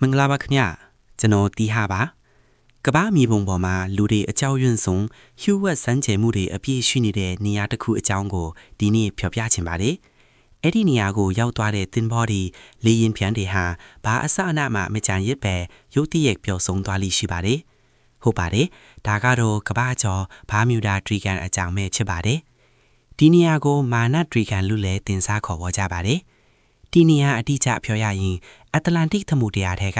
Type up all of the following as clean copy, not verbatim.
မင်္ဂလာပါခင်ဗျကျွန်တော်တီဟာပါကဘာမြေပုံပေါ်မှာလူတွေအကြောင်းရင်းဆုံးဟျူဝက်စမ်းကြယ်မှုတွေအပြည့်ရှိနေတဲ့နေရာတစ်ခုအကြောင်းကိုဒီနေ့ဖျော်ပြချင်ပါတယ်အဲ့ဒီနေရာကိုရောက်သွားတဲ့သင်္ဘောတွေလေရင်ပြန်တွေဟာဘာအစအနမှမကြံရစ်ပဲရုတ်တရက်ပျောက်ဆုံးသွားလိရှိပါတယ်ဟုတ်ပါတယ်ဒါကတော့ကဘာကျော်ဘာမြူဒါထရီကန်အကြောင်းပဲဖြစ်ပါတယ်ဒီနေရာကိုမာနထရီကန်လို့လည်းတင်စားခေါ်ဝေါ်ကြပါတယ်ဒီနေရာအတိအကျပြောရရင်အတ္တလန္တိတ်သမုဒ္ဒရာထဲက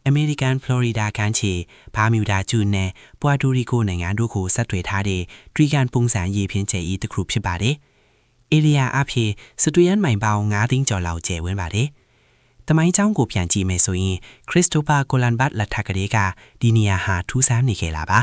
အမေရိကန်ဖလော်ရီဒါကမ်းခြေဘာမြူဒါကျွန်းနဲ့ပွာတိုရီကိုနိုင်ငံတို့ကိုဆက်သွယ်ထားတဲ့ထရီကန်ပုံစံရေပြင်ကျယ်ကြီးတစ်ခုဖြစ်ပါတယ်။ဧရိယာအဖြစ်စတူယန်မိုင်ပေါင်း9သိန်းကျော်လောက်ကျယ်ဝန်းပါတယ်။တမိုင်းကျောင်းကိုပြန်ကြည့်မယ်ဆိုရင်ခရစ္စတိုဖာကိုလန်ဘတ်လက်ထက်ကလေးကဒီနေရာဟာထူးဆန်းနေခဲ့လာပါ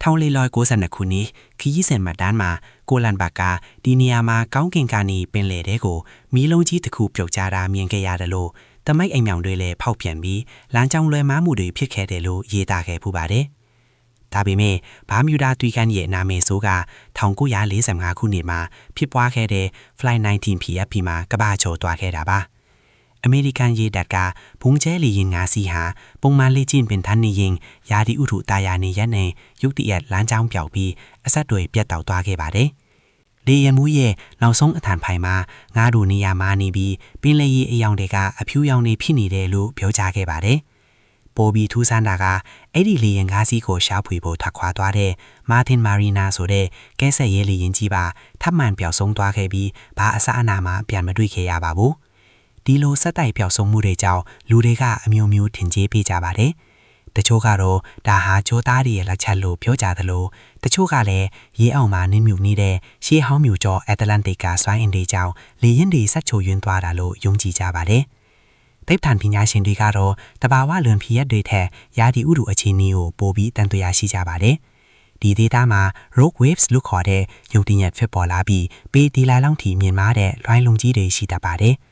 1492ခုနှစ်ခရီးစဉ်မှတ်တမ်းမှာကိုလန်ဘတ်ကဒီနေရာမှာကောင်းကင်ကနေပင်လယ်ထဲကိုမီးလုံးကြီးတစ်ခုပြုတ်ကျတာမြင်ခဲ့ရတယ်လို့တမိုက်အိမ်မြောင်တွေလည်းဖောက်ပြန်ပြီးလမ်းကြောင်းလွယ်မှားမှုတွေဖြစ်ခဲ့တယ်လို့ရေးသားခဲ့ပူပါတယ်။ဒါပေမဲ့ဘာမြူဒါတွီကန်ရဲ့နာမည်ဆိုးက1945ခုနှစ်မှာဖြစ်ပွားခဲ့တဲ့ Flight 19 PFP မှာကမ္ဘာကျော်သွားခဲ့တာပါ။အမေရိကန်ရေတပ်ကဘုံကျဲလီရင်၅စီးဟာပုံမှန်လေ့ကျင့်ပင်ထန်းနေရင်ယာဒီဥထုတာယာနေရက်နဲ့ရုတ်တရက်လမ်းကြောင်းပြောက်ပြီးအဆက်တွေပြတ်တောက်သွားခဲ့ပါတယ်။လေယာဉ်မှုရဲ့နောက်ဆုံးအထံဖိုင်မှာငါးတို့နေရာမှာနေပြီးပင်လယ်ရေအယောင်တွေကအဖြူရောင်နေဖြစ်နေတယ်လို့ပြောကြားခဲ့ပါတယ်။ပိုပြီးထူးဆန်းတာကအဲ့ဒီလေယာဉ်၅စီးကိုရှာဖွေဖို့ထပ်ခွာသွားတဲ့မာတင်မာရီနာဆိုတဲ့ကဲဆက်ရဲလေယာဉ်ကြီးပါထပ်မံပျောက်ဆုံးသွားခဲ့ပြီးဘာအစအနာမှပြန်မတွေ့ခဲ့ရပါဘူး။ဒီလိုဆက်တိုက်ပျောက်ဆုံးမှုတွေကြောင့်လူတွေကအမျိုးမျိုးထင်ကြေးပေးကြပါတယ်။တချို့ကတော့ဒါဟာဂျိုသားတွေရဲ့လက်ချက်လို့ပြောကြသလိုတချို့ကလည်းရေအောင်မှာနင်းမြူနေတဲ့ရှေးဟောင်းမြူကျော်အတ္တလန္တိတ်ကစွမ်းအင်တွေကြောင့်လေရင်တွေဆက်ချိုယွင်းသွားတာလို့ယုံကြည်ကြပါတယ်။သိပ္ပံပညာရှင်တွေကတော့တဘာဝလွန်ဖြစ်ရက်တွေထက်ယာဒီဥတုအခြေအနေကိုပိုပြီးတန်တရားရှိကြပါတယ်။ဒီဒေသမှာ rock waves လို့ခေါ်တဲ့ရုပ်တရက်ဖြစ်ပေါ်လာပြီးပေဒီလာလောင်းထီမြင့်မားတဲ့လွှိုင်းလုံးကြီးတွေရှိတတ်ပါတယ်။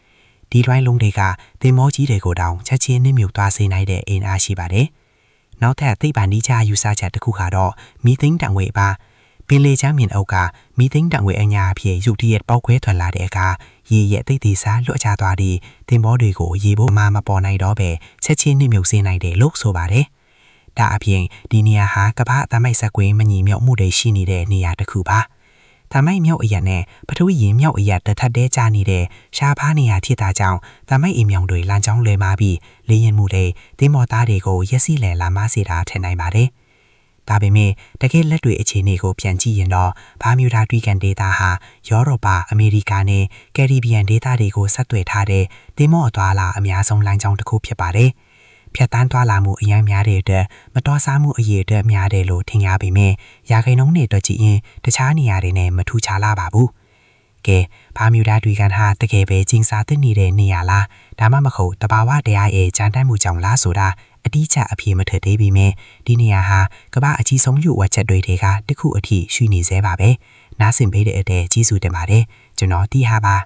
ဒီလွှိုင်းလုံးတွေကသင်္ဘောကြီးတွေကိုတောင်ချက်ချင်းနှိမ့်မြုပ်သွားစေနိုင်တဲ့အင်အားရှိပါတယ်။နောက်ထပ်သိပ္ပံနည်းကျယူဆချက်တစ်ခုကတော့မီသိန်းတန်ငွေပါပင်လေချမ်းမြင်အုပ်ကမီသိန်းတန်ငွေအညာအဖြစ်ရုတ်တရက်ပေါက်ခွဲထွက်လာတဲ့အခါရေရဲ့တိတ်တိစားလွှတ်ချသွားပြီးသင်္ဘောတွေကိုရေပေါ်မှာမပေါ်နိုင်တော့ပဲချက်ချင်းနှိမ့်မြုပ်စေနိုင်တယ်လို့ဆိုပါတယ်။ဒါအပြင်ဒီနေရာဟာကမ္ဘာအမိုက်ဆက်ကွင်းမညီမြောက်မှုတွေရှိနေတဲ့နေရာတစ်ခုပါ။တမိုက်မြောက်အရက်နဲ့ပထဝီရင်မြောက်အရက်တထက်တဲကျနေတဲ့ရှားဖားနေရာဖြစ်တာကြောင့်တမိုက်အိမ်မြောင်တွေလမ်းကြောင်းလွယ်မာပြီးလေရင်မှုတွေသင်္ဘောသားတွေကိုရက်စီလဲလာမစေတာထင်နိုင်ပါတယ်။ဒါပေမဲ့တကယ်လက်တွေအခြေအနေကိုပြန်ကြည့်ရင်တော့ဘာမြူဒါတွီကန်ဒေတာဟာယောရောပအမေရိကနဲ့ကယ်ရီဘီယန်ဒေတာတွေကိုဆက်သွယ်ထားတဲ့သင်္ဘောအသွားလာအများဆုံးလမ်းကြောင်းတစ်ခုဖြစ်ပါတယ်။ဖြတ်တန်းသွားလာမှုအများများတဲ့အတွက်မတော်စားမှုအရေးအတွက်များတယ်လို့ထင်ရပေမဲ့ရာခိုင်နှုန်းနဲ့တွက်ကြည့်ရင်တခြားနေရာတွေနဲ့မထူးခြားလာပါဘူး။ကဲဘာမြူဒါတွီကန်ဟာတကယ်ပဲကျင်းစားသင့်နေတဲ့နေရာလားဒါမှမဟုတ်တဘာဝတရားရဲ့ကြမ်းတမ်းမှုကြောင့်လားဆိုတာအတိအကျအပြေမထသေးပေမဲ့ဒီနေရာဟာကမ္ဘာအကြီးဆုံးယူဝက်ချက်တွေကတခုအထိရှိနေသေးပါပဲ။နားဆင်ပေးတဲ့အတဲ့ကျေးဇူးတင်ပါတယ်။ကျွန်တော်တီဟာပါ